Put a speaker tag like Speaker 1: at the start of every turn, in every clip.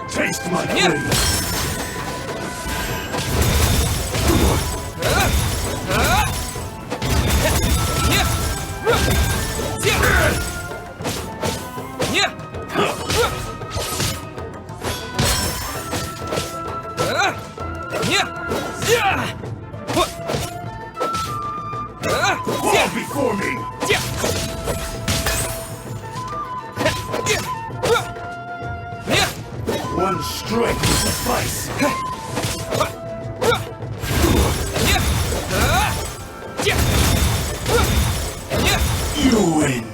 Speaker 1: Taste my blade! Fall before me! One strike will suffice! You win!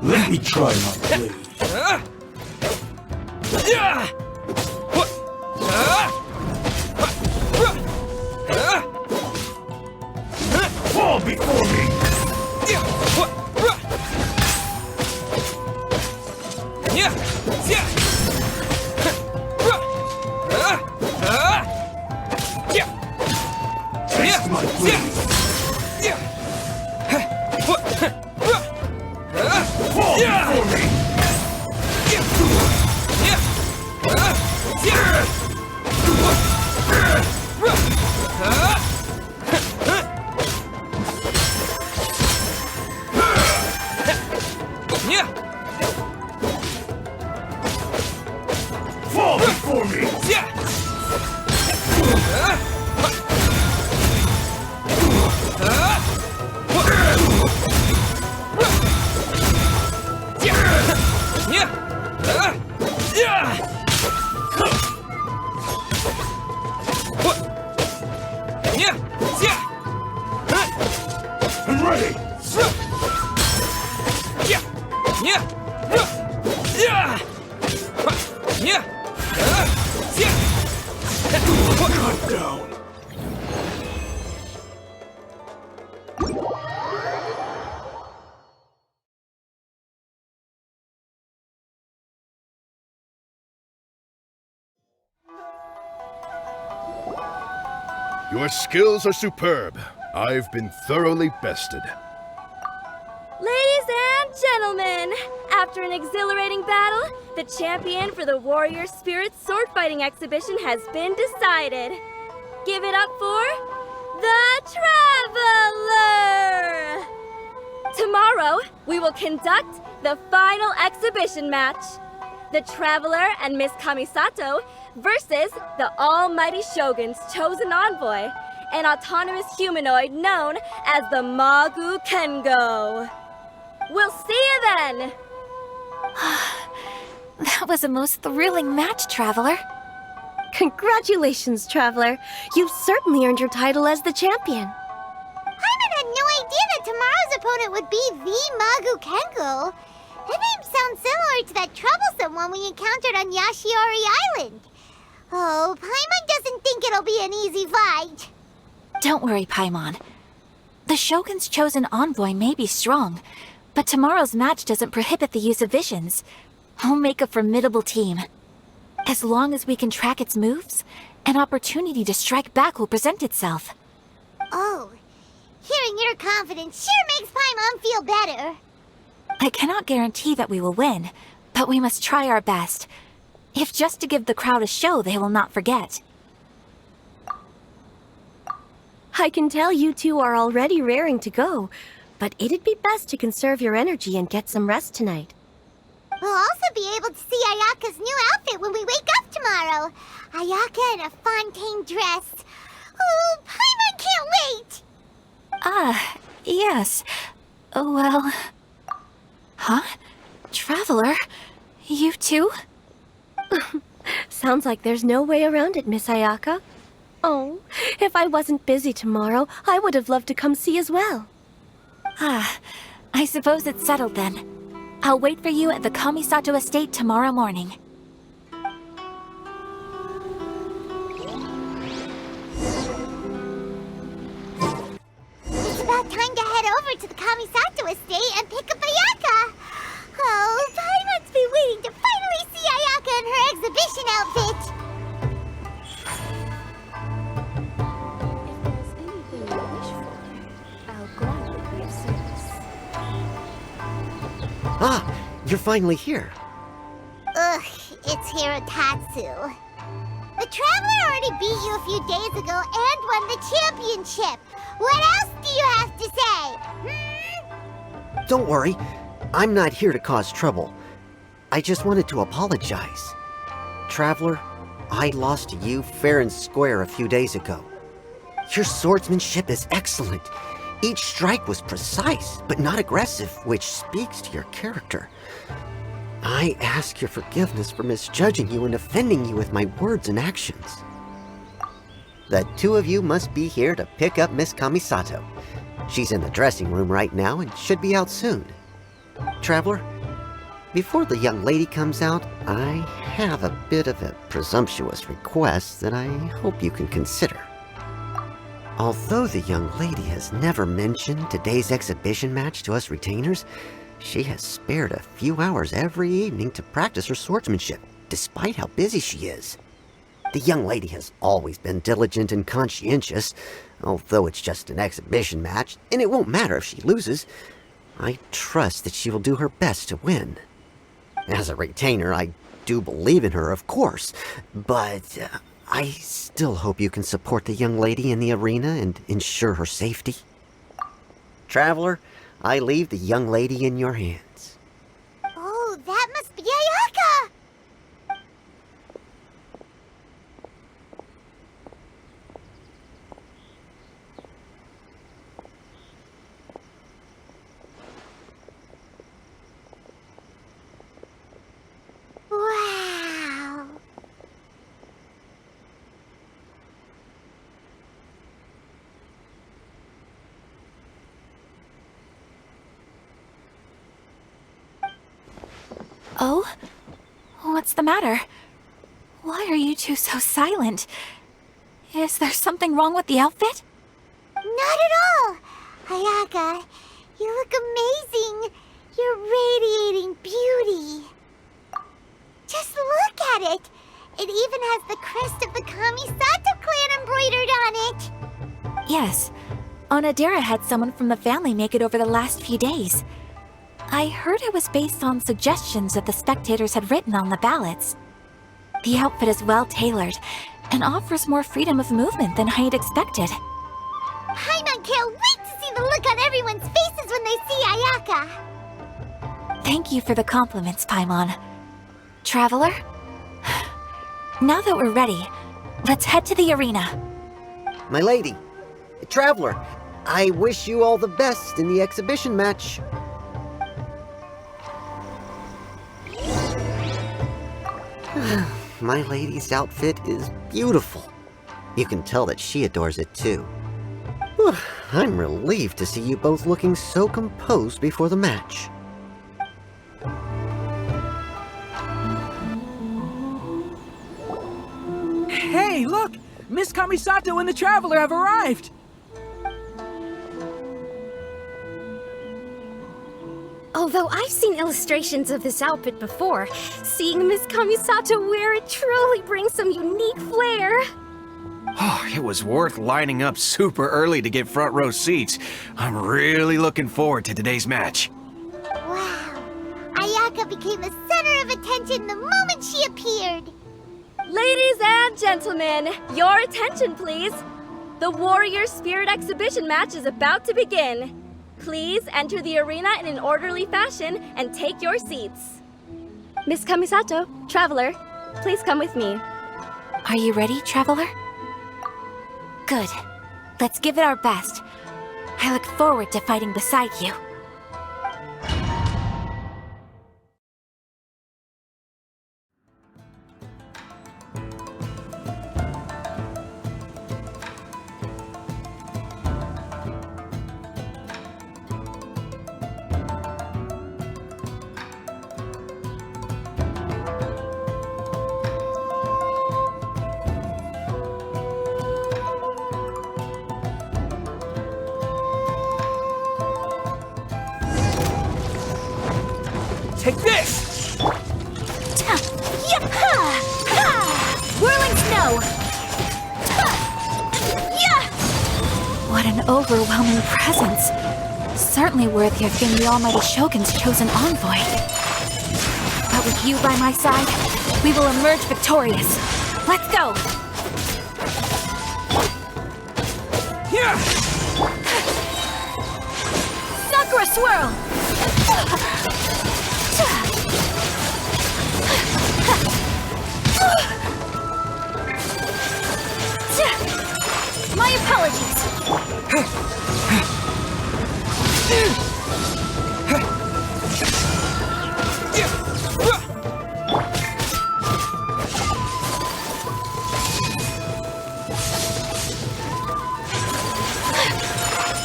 Speaker 1: Let me try my blade. Fall before me! Taste my blade! Fall before me! Fall before me! Cut down.
Speaker 2: Your skills are superb. I've been thoroughly bested.
Speaker 3: Ladies and gentlemen, after an exhilarating battle, the champion for the Warrior Spirit Sword Fighting Exhibition has been decided. Give it up for the Traveler! Tomorrow, we will conduct the final exhibition match. The Traveler and Miss Kamisato versus the Almighty Shogun's chosen envoy, an autonomous humanoid known as the Magu Kengo. We'll see you then!
Speaker 4: That was a most thrilling match, Traveler.
Speaker 5: Congratulations, Traveler. You've certainly earned your title as the champion.
Speaker 6: Paimon had no idea that tomorrow's opponent would be the Magu Kengo. That name sounds similar to that troublesome one we encountered on Yashiro Island. Oh, Paimon doesn't think it'll be an easy fight.
Speaker 4: Don't worry, Paimon. The Shogun's chosen envoy may be strong, but tomorrow's match doesn't prohibit the use of visions. I'll make a formidable team. As long as we can track its moves, an opportunity to strike back will present itself.
Speaker 6: Oh, hearing your confidence sure makes Paimon feel better.
Speaker 4: I cannot guarantee that we will win, but we must try our best. If just to give the crowd a show they will not forget.
Speaker 5: I can tell you two are already raring to go, but it'd be best to conserve your energy and get some rest tonight.
Speaker 6: We'll also be able to see Ayaka's new outfit when we wake up tomorrow. Ayaka in a Fontaine dress. Oh, Paimon can't wait!
Speaker 4: Yes. Well... Huh? Traveler? You too?
Speaker 5: Sounds like there's no way around it, Miss Ayaka. Oh, if I wasn't busy tomorrow, I would have loved to come see as well.
Speaker 4: I suppose it's settled then. I'll wait for you at the Kamisato estate tomorrow morning.
Speaker 6: It's about time to head over to the Kamisato estate and pick up Ayaka. Oh, Paimon's been waiting to finally see Ayaka in her exhibition outfit.
Speaker 3: If there's anything you wish for, I'll gladly be of service.
Speaker 7: Ah, you're finally here.
Speaker 6: Ugh, it's Hirotatsu. The Traveler already beat you a few days ago and won the championship. What else do you have to say?
Speaker 7: Don't worry, I'm not here to cause trouble. I just wanted to apologize. Traveler, I lost to you fair and square a few days ago. Your swordsmanship is excellent. Each strike was precise, but not aggressive, which speaks to your character. I ask your forgiveness for misjudging you and offending you with my words and actions. The two of you must be here to pick up Miss Kamisato. She's in the dressing room right now and should be out soon. Traveler, before the young lady comes out, I have a bit of a presumptuous request that I hope you can consider. Although the young lady has never mentioned today's exhibition match to us retainers, she has spared a few hours every evening to practice her swordsmanship, despite how busy she is. The young lady has always been diligent and conscientious, although it's just an exhibition match, and it won't matter if she loses. I trust that she will do her best to win. As a retainer, I do believe in her, of course, but I still hope you can support the young lady in the arena and ensure her safety. Traveler, I leave the young lady in your hands.
Speaker 6: Oh, that must be Ayaka! Wow!
Speaker 4: Oh? What's the matter? Why are you two so silent? Is there something wrong with the outfit?
Speaker 6: Not at all! Ayaka, you look amazing! You're radiating beauty! Just look at it! It even has the crest of the Kamisato clan embroidered on it!
Speaker 4: Yes. Onodera had someone from the family make it over the last few days. I heard it was based on suggestions that the spectators had written on the ballots. The outfit is well tailored and offers more freedom of movement than I had expected.
Speaker 6: Paimon can't wait to see the look on everyone's faces when they see Ayaka!
Speaker 4: Thank you for the compliments, Paimon. Traveler? Now that we're ready, let's head to the arena.
Speaker 7: My lady, Traveler, I wish you all the best in the exhibition match. My lady's outfit is beautiful. You can tell that she adores it too. I'm relieved to see you both looking so composed before the match.
Speaker 8: Hey, look! Miss Kamisato and the Traveler have arrived!
Speaker 5: Although I've seen illustrations of this outfit before, seeing Miss Kamisato wear it truly brings some unique flair.
Speaker 9: Oh, it was worth lining up super early to get front row seats. I'm really looking forward to today's match.
Speaker 6: Wow! Ayaka became the center of attention the moment she appeared!
Speaker 3: Ladies and gentlemen, your attention please. The Warrior Spirit Exhibition match is about to begin. Please enter the arena in an orderly fashion and take your seats. Miss Kamisato, Traveler, please come with me.
Speaker 4: Are you ready, Traveler? Good. Let's give it our best. I look forward to fighting beside you.
Speaker 8: Take this!
Speaker 4: Whirling snow! What an overwhelming presence. Certainly worthy of being the Almighty Shogun's chosen envoy. But with you by my side, we will emerge victorious. Let's go!
Speaker 8: Yeah!
Speaker 4: Sakura swirl! My apologies!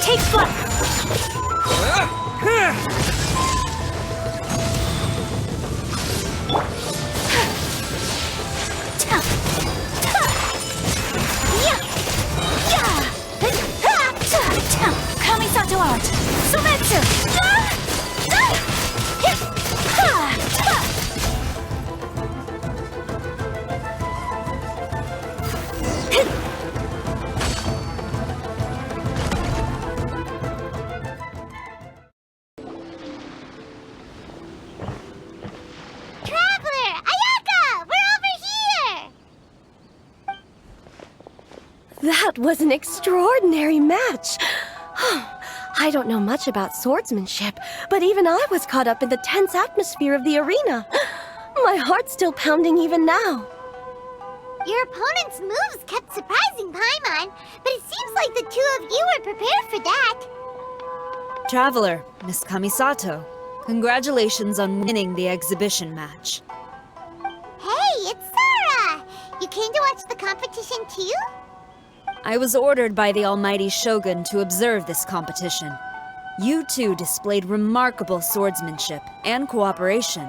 Speaker 4: Take flight! Kamisato art! Sumetsu!
Speaker 6: Traveler! Ayaka! We're over here!
Speaker 5: That was an extraordinary match. I don't know much about swordsmanship, but even I was caught up in the tense atmosphere of the arena. My heart's still pounding even now.
Speaker 6: Your opponent's moves kept surprising Paimon, but it seems like the two of you were prepared for that.
Speaker 10: Traveler, Miss Kamisato, congratulations on winning the exhibition match.
Speaker 6: Hey, it's Sora! You came to watch the competition too?
Speaker 10: I was ordered by the Almighty Shogun to observe this competition. You two displayed remarkable swordsmanship and cooperation.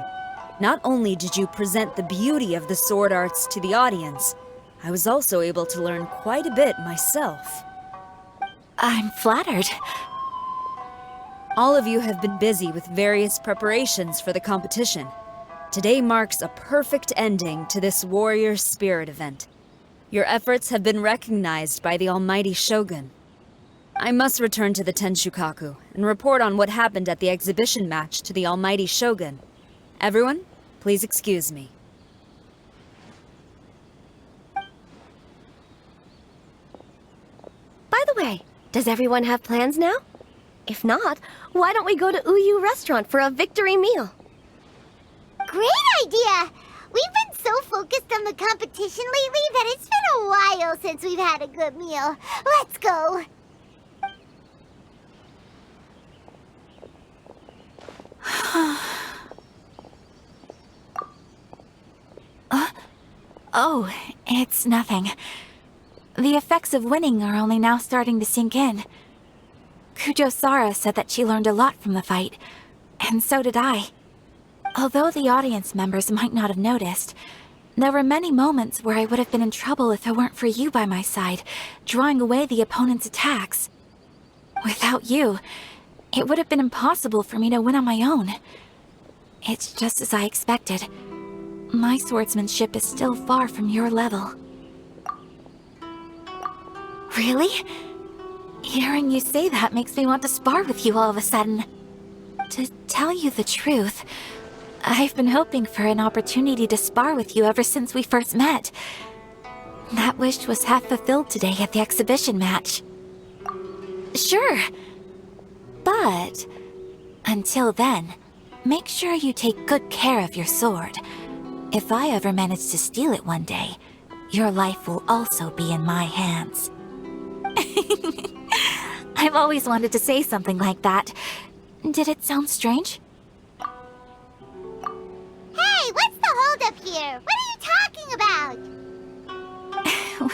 Speaker 10: Not only did you present the beauty of the sword arts to the audience, I was also able to learn quite a bit myself.
Speaker 4: I'm flattered.
Speaker 10: All of you have been busy with various preparations for the competition. Today marks a perfect ending to this Warrior Spirit event. Your efforts have been recognized by the Almighty Shogun. I must return to the Tenshukaku and report on what happened at the exhibition match to the Almighty Shogun. Everyone, please excuse me.
Speaker 5: By the way, does everyone have plans now? If not, why don't we go to Uyu Restaurant for a victory meal?
Speaker 6: Great idea! We've been so focused on the competition lately that it's been a while since we've had a good meal. Let's go!
Speaker 4: Oh, it's nothing. The effects of winning are only now starting to sink in. Kujo-Sara said that she learned a lot from the fight, and so did I. Although the audience members might not have noticed, there were many moments where I would have been in trouble if it weren't for you by my side, drawing away the opponent's attacks. Without you, it would have been impossible for me to win on my own. It's just as I expected. My swordsmanship is still far from your level. Really? Hearing you say that makes me want to spar with you all of a sudden. To tell you the truth, I've been hoping for an opportunity to spar with you ever since we first met. That wish was half fulfilled today at the exhibition match. Sure. But until then, make sure you take good care of your sword. If I ever manage to steal it one day, your life will also be in my hands. I've always wanted to say something like that. Did it sound strange?
Speaker 6: Hey, what's the holdup here? What are you talking about?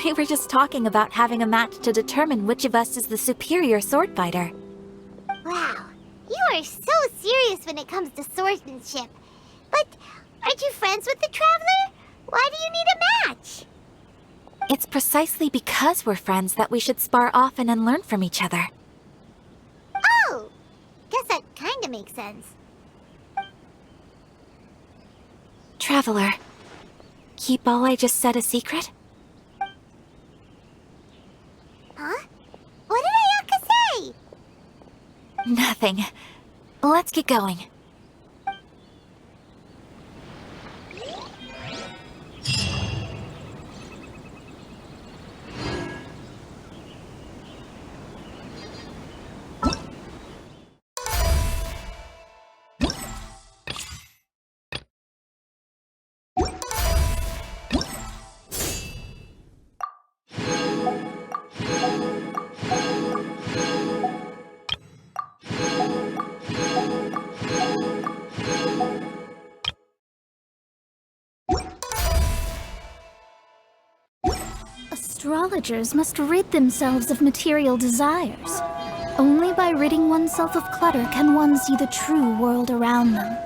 Speaker 4: We were just talking about having a match to determine which of us is the superior sword fighter.
Speaker 6: Wow, you are so serious when it comes to swordsmanship. But aren't you friends with the Traveler? Why do you need a match?
Speaker 4: It's precisely because we're friends that we should spar often and learn from each other.
Speaker 6: Oh, guess that kinda makes sense.
Speaker 4: Traveler, keep all I just said a secret?
Speaker 6: Huh? What did Ayaka say?
Speaker 4: Nothing. Let's get going.
Speaker 11: Astrologers must rid themselves of material desires. Only by ridding oneself of clutter can one see the true world around them.